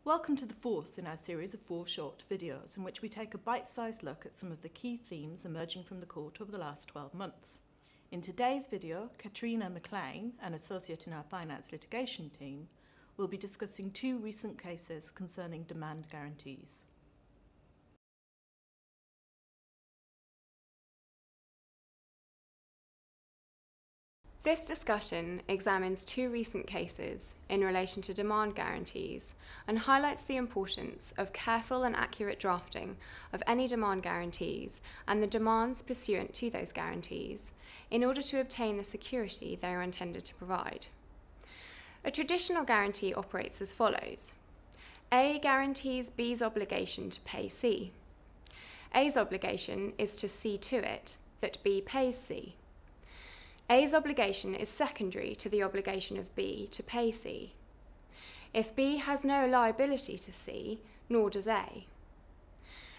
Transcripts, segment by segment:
Welcome to the fourth in our series of 4 short videos in which we take a bite-sized look at some of the key themes emerging from the court over the last 12 months. In today's video, Catriona MacLaine, an associate in our finance litigation team, will be discussing 2 recent cases concerning demand guarantees. This discussion examines 2 recent cases in relation to demand guarantees and highlights the importance of careful and accurate drafting of any demand guarantees and the demands pursuant to those guarantees in order to obtain the security they are intended to provide. A traditional guarantee operates as follows. A guarantees B's obligation to pay C. A's obligation is to see to it that B pays C. A's obligation is secondary to the obligation of B to pay C. If B has no liability to C, nor does A.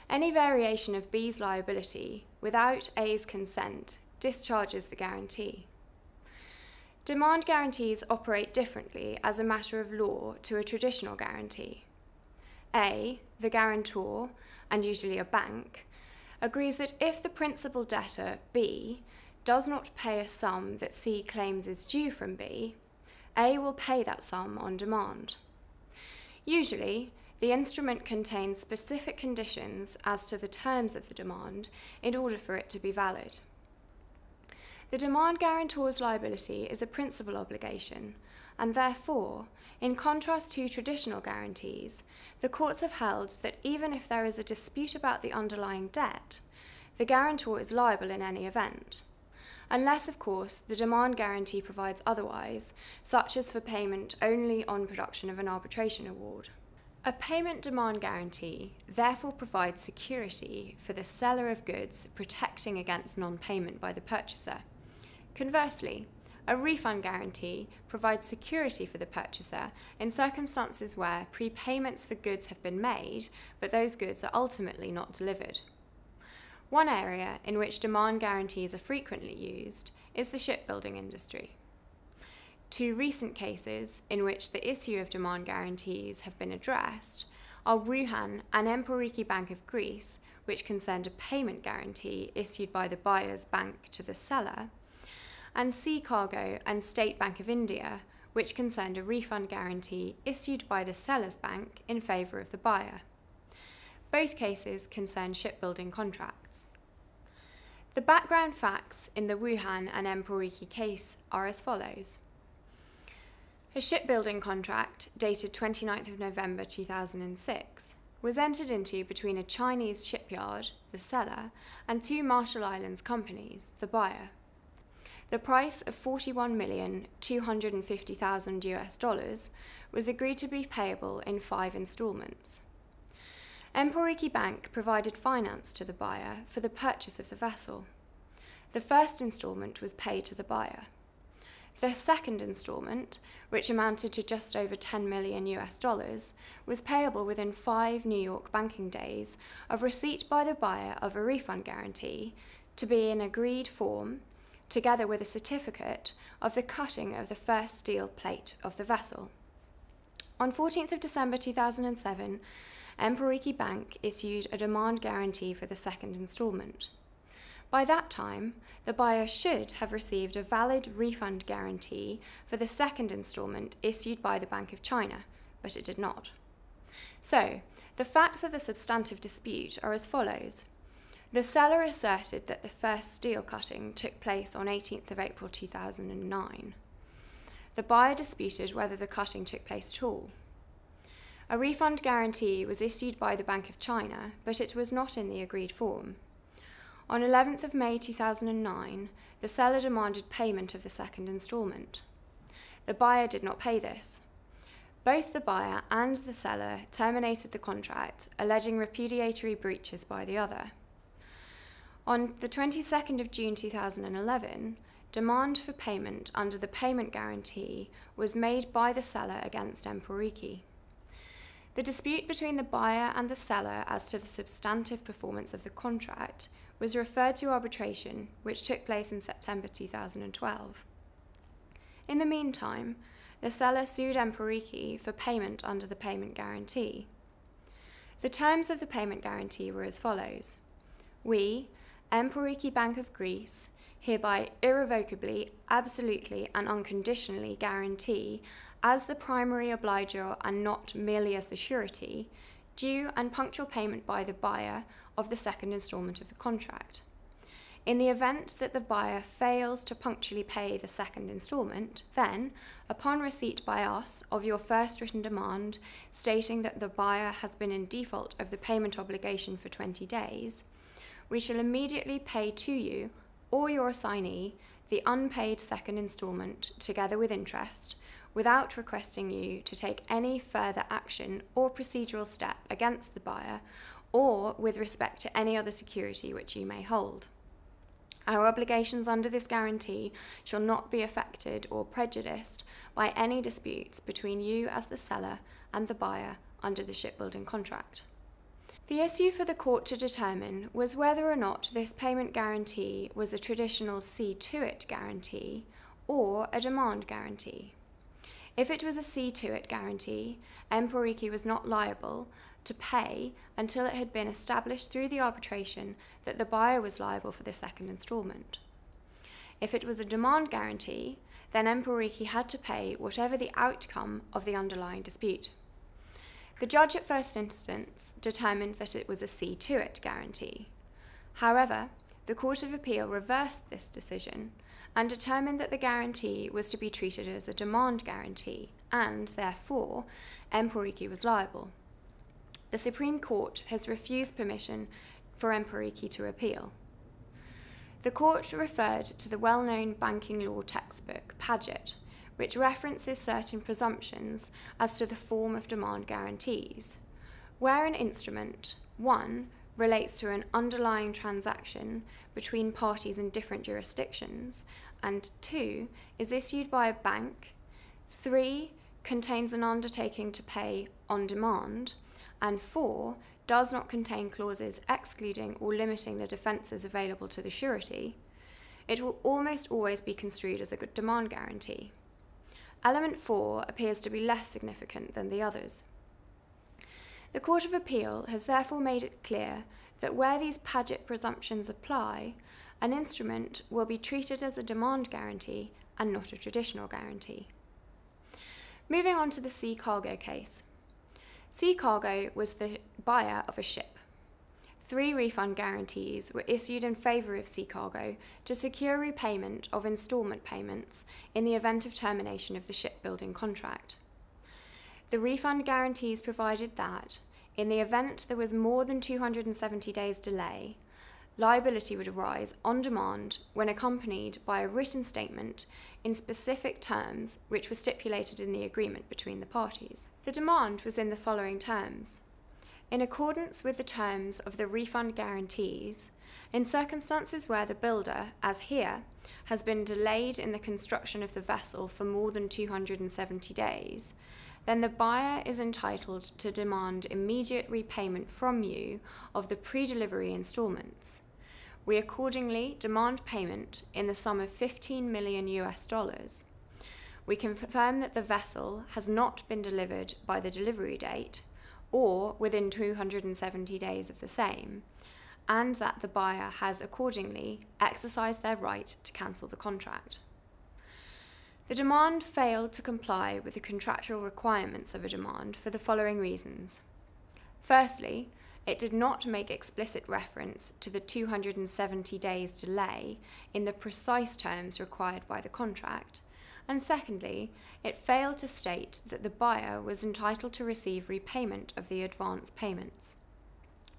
Any variation of B's liability without A's consent discharges the guarantee. Demand guarantees operate differently as a matter of law to a traditional guarantee. A, the guarantor, and usually a bank, agrees that if the principal debtor, B, does not pay a sum that C claims is due from B, A will pay that sum on demand. Usually, the instrument contains specific conditions as to the terms of the demand in order for it to be valid. The demand guarantor's liability is a principal obligation, and therefore, in contrast to traditional guarantees, the courts have held that even if there is a dispute about the underlying debt, the guarantor is liable in any event. Unless, of course, the demand guarantee provides otherwise, such as for payment only on production of an arbitration award. A payment demand guarantee therefore provides security for the seller of goods, protecting against non-payment by the purchaser. Conversely, a refund guarantee provides security for the purchaser in circumstances where prepayments for goods have been made, but those goods are ultimately not delivered. One area in which demand guarantees are frequently used is the shipbuilding industry. 2 recent cases in which the issue of demand guarantees have been addressed are Wuhan and Emporiki Bank of Greece, which concerned a payment guarantee issued by the buyer's bank to the seller, and Sea Cargo and State Bank of India, which concerned a refund guarantee issued by the seller's bank in favour of the buyer. Both cases concern shipbuilding contracts. The background facts in the Wuhan and Emporiki case are as follows. A shipbuilding contract dated 29th of November 2006 was entered into between a Chinese shipyard, the seller, and 2 Marshall Islands companies, the buyer. The price of $41,250,000 US was agreed to be payable in 5 installments. Emporiki Bank provided finance to the buyer for the purchase of the vessel. The first instalment was paid to the buyer. The second instalment, which amounted to just over $10 million US, was payable within 5 New York banking days of receipt by the buyer of a refund guarantee to be in agreed form, together with a certificate of the cutting of the first steel plate of the vessel. On 14th of December 2007, Emporiki Bank issued a demand guarantee for the second instalment. By that time, the buyer should have received a valid refund guarantee for the second instalment issued by the Bank of China, but it did not. So, the facts of the substantive dispute are as follows. The seller asserted that the first steel cutting took place on 18th of April 2009. The buyer disputed whether the cutting took place at all. A refund guarantee was issued by the Bank of China, but it was not in the agreed form. On 11th of May 2009, the seller demanded payment of the second instalment. The buyer did not pay this. Both the buyer and the seller terminated the contract, alleging repudiatory breaches by the other. On the 22nd of June 2011, demand for payment under the payment guarantee was made by the seller against Emporiki. The dispute between the buyer and the seller as to the substantive performance of the contract was referred to arbitration, which took place in September 2012. In the meantime, the seller sued Emporiki for payment under the payment guarantee. The terms of the payment guarantee were as follows. We, Emporiki Bank of Greece, hereby irrevocably, absolutely and unconditionally guarantee, as the primary obliger and not merely as the surety, due and punctual payment by the buyer of the second instalment of the contract. In the event that the buyer fails to punctually pay the second instalment, then, upon receipt by us of your first written demand stating that the buyer has been in default of the payment obligation for 20 days, we shall immediately pay to you or your assignee the unpaid second instalment together with interest, without requesting you to take any further action or procedural step against the buyer or with respect to any other security which you may hold. Our obligations under this guarantee shall not be affected or prejudiced by any disputes between you as the seller and the buyer under the shipbuilding contract. The issue for the court to determine was whether or not this payment guarantee was a traditional see-to-it guarantee or a demand guarantee. If it was a see-to-it guarantee, Emporiki was not liable to pay until it had been established through the arbitration that the buyer was liable for the second instalment. If it was a demand guarantee, then Emporiki had to pay whatever the outcome of the underlying dispute. The judge at first instance determined that it was a see-to-it guarantee. However, the Court of Appeal reversed this decision and determined that the guarantee was to be treated as a demand guarantee and, therefore, Emporiki was liable. The Supreme Court has refused permission for Emporiki to appeal. The court referred to the well-known banking law textbook, Paget, which references certain presumptions as to the form of demand guarantees, where an instrument, 1, relates to an underlying transaction between parties in different jurisdictions, and 2, is issued by a bank, 3, contains an undertaking to pay on demand, and 4, does not contain clauses excluding or limiting the defences available to the surety, it will almost always be construed as a demand guarantee. Element 4 appears to be less significant than the others. The Court of Appeal has therefore made it clear that where these Paget presumptions apply, an instrument will be treated as a demand guarantee and not a traditional guarantee. Moving on to the Sea Cargo case. Sea Cargo was the buyer of a ship. 3 refund guarantees were issued in favour of Sea Cargo to secure repayment of instalment payments in the event of termination of the shipbuilding contract. The refund guarantees provided that, in the event there was more than 270 days delay, liability would arise on demand when accompanied by a written statement in specific terms which were stipulated in the agreement between the parties. The demand was in the following terms. In accordance with the terms of the refund guarantees, in circumstances where the builder, as here, has been delayed in the construction of the vessel for more than 270 days, then the buyer is entitled to demand immediate repayment from you of the pre-delivery instalments. We accordingly demand payment in the sum of $15 million. We confirm that the vessel has not been delivered by the delivery date, or within 270 days of the same, and that the buyer has accordingly exercised their right to cancel the contract. The demand failed to comply with the contractual requirements of a demand for the following reasons. Firstly, it did not make explicit reference to the 270 days delay in the precise terms required by the contract, and secondly, it failed to state that the buyer was entitled to receive repayment of the advance payments.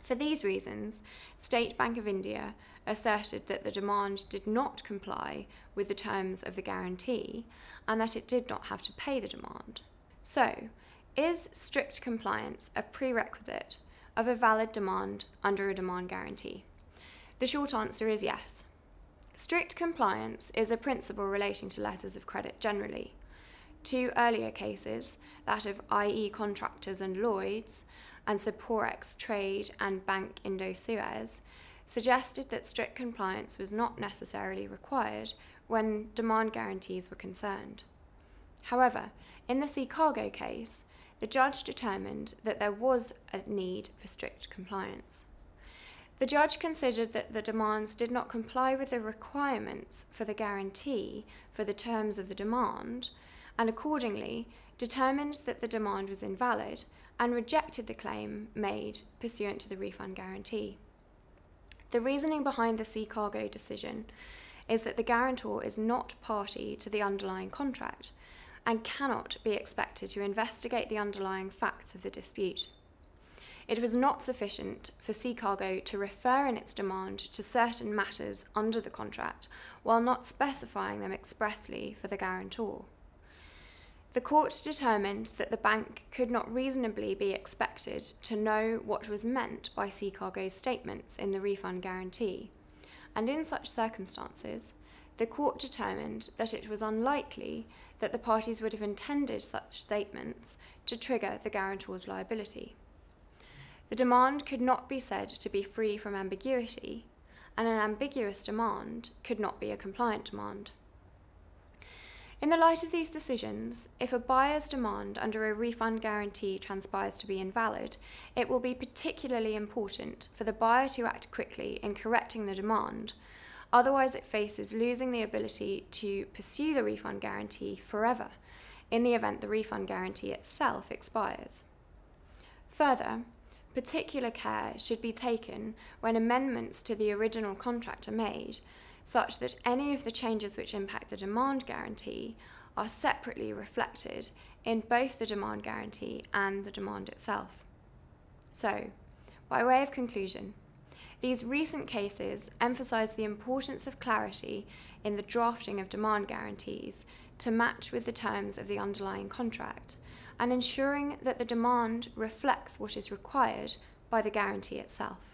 For these reasons, State Bank of India asserted that the demand did not comply with the terms of the guarantee and that it did not have to pay the demand. So, is strict compliance a prerequisite of a valid demand under a demand guarantee? The short answer is yes. Strict compliance is a principle relating to letters of credit generally. 2 earlier cases, that of IE Contractors and Lloyds, and Saporex Trade and Bank Indo-Suez, suggested that strict compliance was not necessarily required when demand guarantees were concerned. However, In the Sea Cargo case, the judge determined that there was a need for strict compliance. The judge considered that the demands did not comply with the requirements for the guarantee for the terms of the demand, and accordingly determined that the demand was invalid and rejected the claim made pursuant to the refund guarantee. The reasoning behind the Sea Cargo decision is that the guarantor is not party to the underlying contract and cannot be expected to investigate the underlying facts of the dispute. It was not sufficient for Sea Cargo to refer in its demand to certain matters under the contract while not specifying them expressly for the guarantor. The court determined that the bank could not reasonably be expected to know what was meant by Sea Cargo's statements in the refund guarantee, and in such circumstances, the court determined that it was unlikely that the parties would have intended such statements to trigger the guarantor's liability. The demand could not be said to be free from ambiguity, and an ambiguous demand could not be a compliant demand. In the light of these decisions, if a buyer's demand under a refund guarantee transpires to be invalid, it will be particularly important for the buyer to act quickly in correcting the demand, otherwise it faces losing the ability to pursue the refund guarantee forever in the event the refund guarantee itself expires. Further, particular care should be taken when amendments to the original contract are made, such that any of the changes which impact the demand guarantee are separately reflected in both the demand guarantee and the demand itself. So, by way of conclusion, these recent cases emphasise the importance of clarity in the drafting of demand guarantees to match with the terms of the underlying contract, and ensuring that the demand reflects what is required by the guarantee itself.